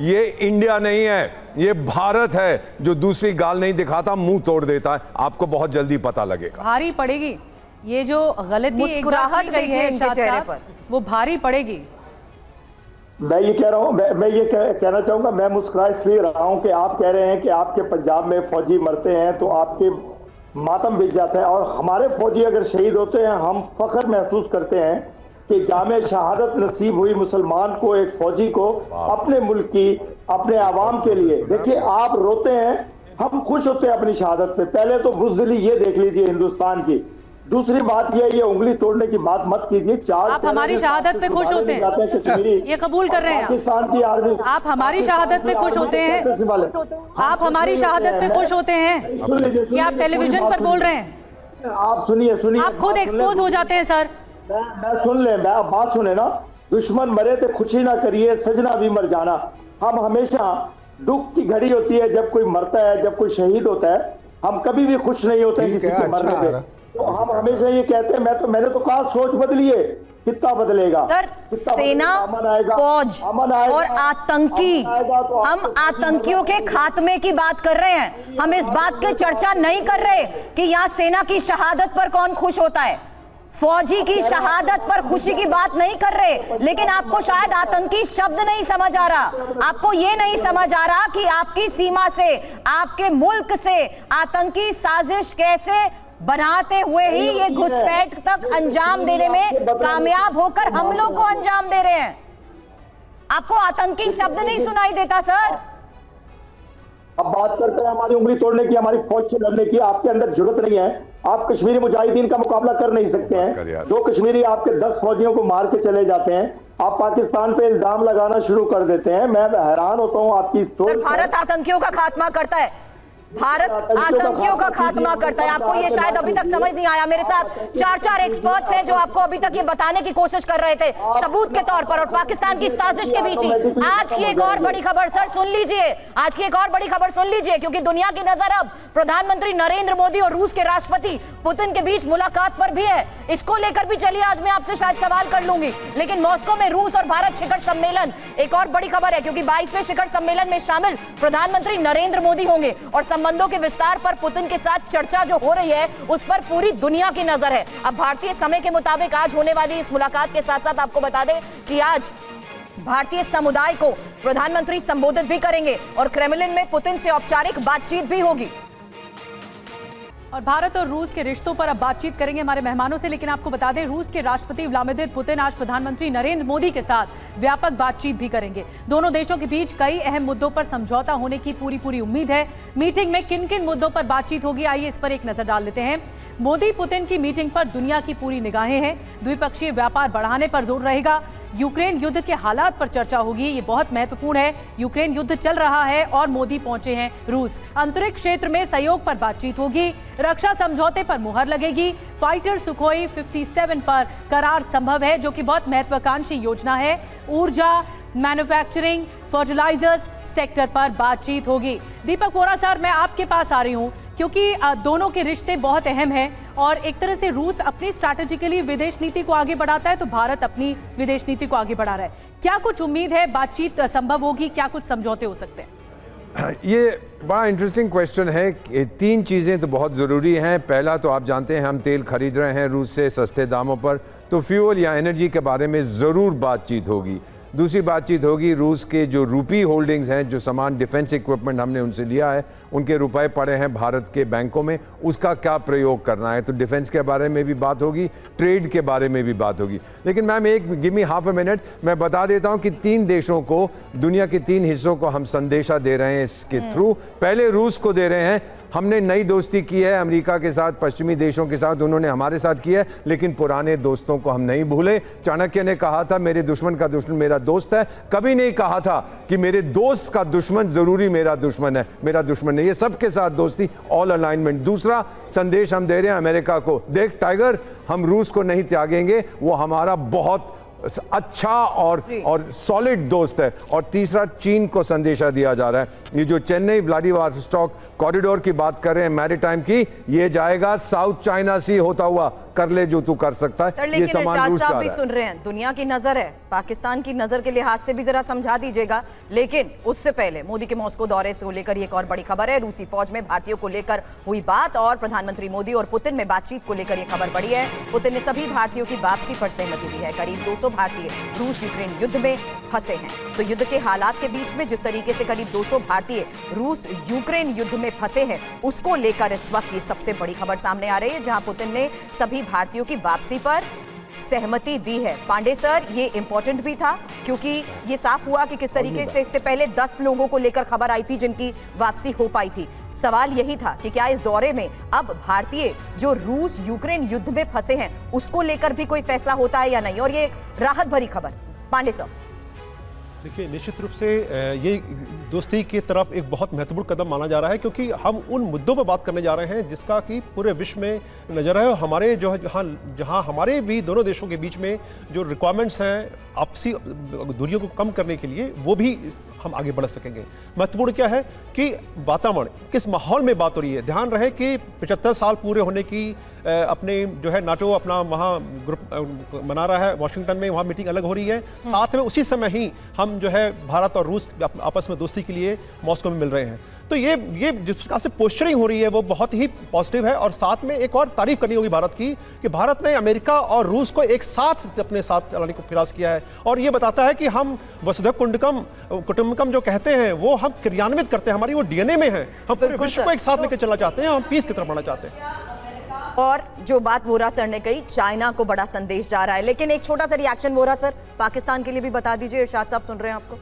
ये इंडिया नहीं है, ये भारत है जो दूसरी गाल नहीं दिखाता, मुंह तोड़ देता है। आपको बहुत जल्दी पता लगेगा। भारी पड़ेगी ये जो गलती मुस्कुराहट देखिए इनके चेहरे पर, वो भारी पड़ेगी। मैं ये कह रहा हूँ, मैं ये कहना चाहूंगा, मैं मुस्कुरा इसलिए रहा हूँ कि आप कह रहे हैं कि आपके पंजाब में फौजी मरते हैं तो आपके मातम बिक जाता है, और हमारे फौजी अगर शहीद होते हैं हम फख्र महसूस करते हैं कि जामे शहादत नसीब हुई मुसलमान को, एक फौजी को, अपने मुल्क की, अपने आवाम के लिए। देखिए आप रोते हैं, हम खुश होते हैं अपनी शहादत पे। पहले तो बुज़दिली ये देख लीजिए हिंदुस्तान की। दूसरी बात ये उंगली तोड़ने की बात मत कीजिए। आप हमारी शहादत पे खुश होते हैं, ये कबूल कर रहे हैं पाकिस्तान की आर्मी। आप हमारी शहादत पे खुश होते हैं, आप हमारी शहादत पे खुश होते हैं, ये आप टेलीविजन पर बोल रहे हैं। आप सुनिए, आप खुद एक्सपोज हो जाते हैं सर। मैं सुन ले, मैं बात सुने ना। दुश्मन मरे तो खुशी ना करिए, सजना भी मर जाना। हम हमेशा दुख की घड़ी होती है जब कोई मरता है, जब कोई शहीद होता है, हम कभी भी खुश नहीं होते किसी के मरने पे। तो हम हमेशा ये कहते हैं, मैंने तो कहा सोच बदलिए, कितना बदलेगा सर? सेना, फौज और आतंकी, हम आतंकियों के खात्मे की बात कर रहे हैं। हम इस बात की चर्चा नहीं कर रहे कि यहाँ सेना की शहादत पर कौन खुश होता है, फौजी की शहादत पर खुशी की बात नहीं कर रहे। लेकिन आपको शायद आतंकी शब्द नहीं समझ आ रहा, आपको ये नहीं समझ आ रहा कि आपकी सीमा से, आपके मुल्क से आतंकी साजिश कैसे बनाते हुए ही ये घुसपैठ तक अंजाम देने में कामयाब होकर हमलों को अंजाम दे रहे हैं। आपको आतंकी शब्द नहीं सुनाई देता सर? अब बात करते हैं हमारी उंगली तोड़ने की, हमारी फौज से लड़ने की। आपके अंदर जरूरत नहीं है, आप कश्मीरी मुजाहिदीन का मुकाबला कर नहीं सकते हैं। जो कश्मीरी आपके 10 फौजियों को मार के चले जाते हैं, आप पाकिस्तान पे इल्जाम लगाना शुरू कर देते हैं। मैं हैरान होता हूँ आपकी सोच। भारत आतंकियों का खात्मा करता है, भारत आतंकियों का खात्मा करता है। आपको ये शायद अभी तक समझ नहीं आया। मेरे साथ 4 एक्सपर्ट्स हैं जो आपको अभी तक ये बताने की कोशिश कर रहे थे सबूत के तौर पर, और पाकिस्तान की साजिश के बीच ही आज की एक और बड़ी खबर सर सुन लीजिए, आज की एक और बड़ी खबर सुन लीजिए, क्योंकि दुनिया की नजर अब प्रधानमंत्री नरेंद्र मोदी और रूस के राष्ट्रपति पुतिन के बीच मुलाकात पर भी है। इसको लेकर भी चलिए आज मैं आपसे शायद सवाल कर लूंगी। लेकिन मॉस्को में रूस और भारत शिखर सम्मेलन एक और बड़ी खबर है, क्योंकि 22वें शिखर सम्मेलन में शामिल प्रधानमंत्री नरेंद्र मोदी होंगे और संबंधों के विस्तार पर पुतिन के साथ चर्चा जो हो रही है उस पर पूरी दुनिया की नजर है। अब भारतीय समय के मुताबिक आज होने वाली इस मुलाकात के साथ साथ आपको बता दें कि आज भारतीय समुदाय को प्रधानमंत्री संबोधित भी करेंगे और क्रेमलिन में पुतिन से औपचारिक बातचीत भी होगी। और भारत और रूस के रिश्तों पर अब बातचीत करेंगे हमारे मेहमानों से। लेकिन आपको बता दें, रूस के राष्ट्रपति व्लादिमीर पुतिन आज प्रधानमंत्री नरेंद्र मोदी के साथ व्यापक बातचीत भी करेंगे। दोनों देशों के बीच कई अहम मुद्दों पर समझौता होने की पूरी उम्मीद है। मीटिंग में किन किन मुद्दों पर बातचीत होगी, आइए इस पर एक नजर डाल लेते हैं। मोदी पुतिन की मीटिंग पर दुनिया की पूरी निगाहें हैं। द्विपक्षीय व्यापार बढ़ाने पर जोर रहेगा। यूक्रेन युद्ध के हालात पर चर्चा होगी, ये बहुत महत्वपूर्ण है। यूक्रेन युद्ध चल रहा है और मोदी पहुंचे हैं रूस। अंतरिक्ष क्षेत्र में सहयोग पर बातचीत होगी। रक्षा समझौते पर मुहर लगेगी। फाइटर सुखोई 57 पर करार संभव है, जो कि बहुत महत्वाकांक्षी योजना है। ऊर्जा, मैन्युफैक्चरिंग, फर्टिलाइजर्स सेक्टर पर बातचीत होगी। दीपक वोरा सर, मैं आपके पास आ रही हूं क्योंकि दोनों के रिश्ते बहुत अहम हैं और एक तरह से रूस अपनी स्ट्रैटेजिकली विदेश नीति को आगे बढ़ाता है तो भारत अपनी विदेश नीति को आगे बढ़ा रहा है। क्या कुछ उम्मीद है बातचीत संभव होगी, क्या कुछ समझौते हो सकते हैं? ये बड़ा इंटरेस्टिंग क्वेश्चन है। 3 चीज़ें तो बहुत ज़रूरी हैं। पहला तो आप जानते हैं हम तेल खरीद रहे हैं रूस से सस्ते दामों पर, तो फ्यूल या एनर्जी के बारे में ज़रूर बातचीत होगी। दूसरी बातचीत होगी रूस के जो रूपी होल्डिंग्स हैं, जो सामान डिफेंस इक्विपमेंट हमने उनसे लिया है, उनके रुपए पड़े हैं भारत के बैंकों में, उसका क्या प्रयोग करना है। तो डिफेंस के बारे में भी बात होगी, ट्रेड के बारे में भी बात होगी। लेकिन ma'am give me half a minute, मैं बता देता हूं कि 3 देशों को, दुनिया के 3 हिस्सों को हम संदेशा दे रहे हैं इसके थ्रू। पहले रूस को दे रहे हैं, हमने नई दोस्ती की है अमेरिका के साथ, पश्चिमी देशों के साथ, उन्होंने हमारे साथ की है, लेकिन पुराने दोस्तों को हम नहीं भूले। चाणक्य ने कहा था मेरे दुश्मन का दुश्मन मेरा दोस्त है, कभी नहीं कहा था कि मेरे दोस्त का दुश्मन जरूरी मेरा दुश्मन है, मेरा दुश्मन नहीं। ये सबके साथ दोस्ती, ऑल अलाइनमेंट। दूसरा संदेश हम दे रहे हैं अमेरिका को, देख टाइगर, हम रूस को नहीं त्यागेंगे, वो हमारा बहुत अच्छा और सॉलिड दोस्त है। और तीसरा चीन को संदेशा दिया जा रहा है, ये जो चेन्नई व्लादिवोस्टोक कॉरिडोर की बात कर रहे हैं मैरीटाइम की, ये जाएगा साउथ चाइना सी होता हुआ, कर ले जो तू कर सकता है। ये लेकिन सामान इरशाद रूस साहब चाह भी रहा है। सुन रहे हैं, दुनिया की नजर है, पाकिस्तान की नजर के लिहाज से भी जरा समझा दीजिएगा। लेकिन उससे पहले मोदी के मॉस्को दौरे से लेकर एक और बड़ी खबर है। रूसी फौज में भारतीयों को लेकर हुई बात और प्रधानमंत्री मोदी और पुतिन में बातचीत को लेकर यह खबर बढ़ी है। पुतिन ने सभी भारतीयों की वापसी पर सहमति दी है। करीब 200 भारतीय रूस यूक्रेन युद्ध में फंसे हैं। तो युद्ध के हालात के बीच में जिस तरीके से करीब 200 भारतीय रूस यूक्रेन युद्ध में फंसे हैं, उसको लेकर इस वक्त ये सबसे बड़ी खबर सामने आ रही है, जहां पुतिन ने सभी भारतीयों की वापसी पर सहमति दी है। पांडे सर, ये इंपॉर्टेंट भी था क्योंकि ये साफ हुआ कि किस तरीके से इससे पहले 10 लोगों को लेकर खबर आई थी जिनकी वापसी हो पाई थी। सवाल यही था कि क्या इस दौरे में अब भारतीय जो रूस यूक्रेन युद्ध में फंसे हैं उसको लेकर भी कोई फैसला होता है या नहीं, और ये राहत भरी खबर। पांडे साहब, देखिए, निश्चित रूप से ये दोस्ती की तरफ एक बहुत महत्वपूर्ण कदम माना जा रहा है, क्योंकि हम उन मुद्दों पर बात करने जा रहे हैं जिसका कि पूरे विश्व में नजर है। हमारे जो है जहां हमारे भी दोनों देशों के बीच में जो रिक्वायरमेंट्स हैं आपसी दूरियों को कम करने के लिए, वो भी हम आगे बढ़ सकेंगे। महत्वपूर्ण क्या है कि वातावरण, किस माहौल में बात हो रही है। ध्यान रहे कि 75 साल पूरे होने की अपने जो है नाटो अपना वहाँ ग्रुप मना रहा है वॉशिंगटन में, वहाँ मीटिंग अलग हो रही है। साथ में उसी समय ही हम जो है भारत और रूस आपस में दोस्ती के लिए मॉस्को में मिल रहे हैं। तो ये जिस प्रकार से पोस्चरिंग हो रही है वो बहुत ही पॉजिटिव है। और साथ में एक और तारीफ करनी होगी भारत की कि भारत ने अमेरिका और रूस को एक साथ अपने साथ चलाने को प्रयास किया है। और ये बताता है कि हम वसुधैव कुटुंबकम जो कहते हैं वो हम क्रियान्वित करते हैं, हमारी वो डीएनए में है। हम पूरे विश्व को एक साथ लेकर चलना चाहते हैं, हम पीस की तरफ बढ़ना चाहते हैं। और जो बात वोरा सर ने कही, चाइना को बड़ा संदेश जा रहा है। लेकिन एक छोटा सा रिएक्शन वोरा सर पाकिस्तान के लिए भी बता दीजिए। इरशाद साहब सुन रहे हैं आपको।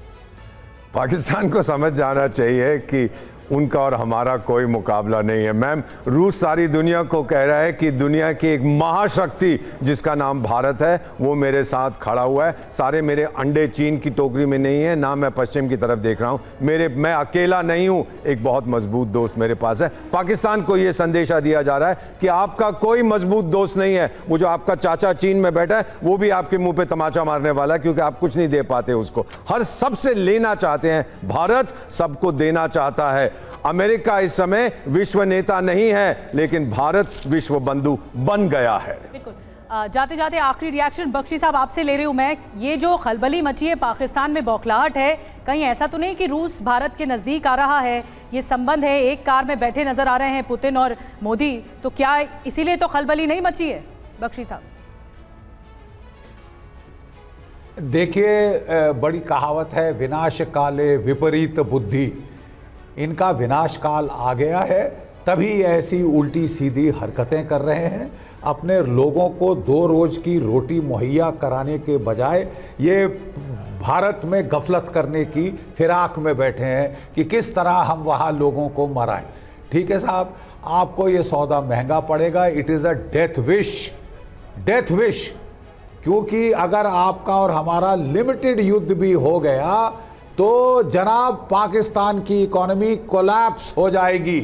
पाकिस्तान को समझ जाना चाहिए कि उनका और हमारा कोई मुकाबला नहीं है। मैम, रूस सारी दुनिया को कह रहा है कि दुनिया की एक महाशक्ति जिसका नाम भारत है वो मेरे साथ खड़ा हुआ है। सारे मेरे अंडे चीन की टोकरी में नहीं है, ना मैं पश्चिम की तरफ देख रहा हूँ। मैं अकेला नहीं हूँ, एक बहुत मजबूत दोस्त मेरे पास है। पाकिस्तान को ये संदेशा दिया जा रहा है कि आपका कोई मजबूत दोस्त नहीं है। वो जो आपका चाचा चीन में बैठा है वो भी आपके मुंह पे तमाचा मारने वाला है, क्योंकि आप कुछ नहीं दे पाते उसको। हर सबसे लेना चाहते हैं, भारत सबको देना चाहता है। अमेरिका इस समय विश्व नेता नहीं है, लेकिन भारत विश्व बंधु बन गया है। बिल्कुल। जाते जाते आखिरी रिएक्शन बख्शी साहब आपसे ले रही हूं मैं। ये जो खलबली मची है, पाकिस्तान में बौखलाहट है, कहीं ऐसा तो नहीं कि रूस भारत के नजदीक आ रहा है? ये संबंध है, एक कार में बैठे नजर आ रहे हैं पुतिन और मोदी, तो क्या इसीलिए तो खलबली नहीं मची है? बख्शी साहब, देखिए, बड़ी कहावत है, विनाश काले विपरीत बुद्धि। इनका विनाश काल आ गया है, तभी ऐसी उल्टी सीधी हरकतें कर रहे हैं। अपने लोगों को 2 रोज की रोटी मुहैया कराने के बजाय ये भारत में गफलत करने की फिराक में बैठे हैं कि किस तरह हम वहाँ लोगों को मराएं। ठीक है साहब, आपको ये सौदा महंगा पड़ेगा। It is a death wish, क्योंकि अगर आपका और हमारा लिमिटेड युद्ध भी हो गया तो जनाब पाकिस्तान की इकोनॉमी कोलैप्स हो जाएगी।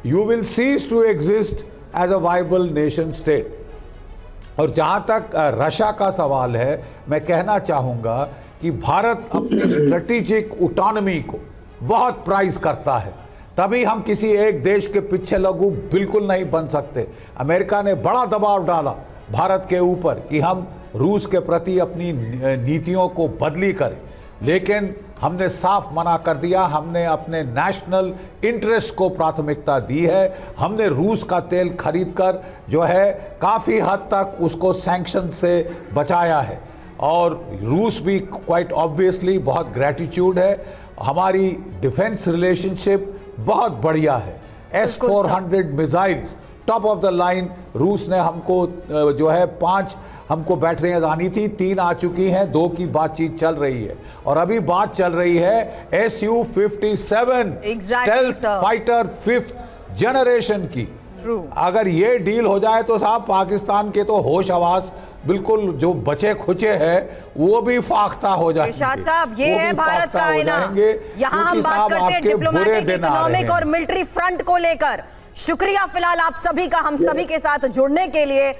You will cease to exist as a viable nation state. और जहां तक रशिया का सवाल है, मैं कहना चाहूंगा कि भारत अपनी स्ट्रेटेजिक ऑटोनॉमी को बहुत प्राइज करता है, तभी हम किसी एक देश के पीछे लगू बिल्कुल नहीं बन सकते। अमेरिका ने बड़ा दबाव डाला भारत के ऊपर कि हम रूस के प्रति अपनी नीतियों को बदली करें, लेकिन हमने साफ मना कर दिया। हमने अपने नेशनल इंटरेस्ट को प्राथमिकता दी है। हमने रूस का तेल खरीदकर जो है काफ़ी हद तक उसको सैंक्शन से बचाया है, और रूस भी क्वाइट ऑब्वियसली बहुत ग्रैटिट्यूड है। हमारी डिफेंस रिलेशनशिप बहुत बढ़िया है। S-400 missiles top of the line रूस ने हमको जो है 5 हमको बैटरियां आनी थी, 3 आ चुकी हैं, 2 की बातचीत चल रही है। और अभी बात चल रही है Su-57 stealth fighter 5th generation की। अगर ये डील हो जाए तो साहब पाकिस्तान के तो होश आवास बिल्कुल जो बचे खुचे हैं वो भी फाख्ता हो जाएंगे। इरशाद साहब, ये है भारत का आईना। यहाँ हम बात करते हैं डिप्लोमेटिक, इकोनॉमिक और मिलिट्री फ्रंट को लेकर। शुक्रिया फिलहाल आप सभी का हम सभी के साथ जुड़ने के लिए।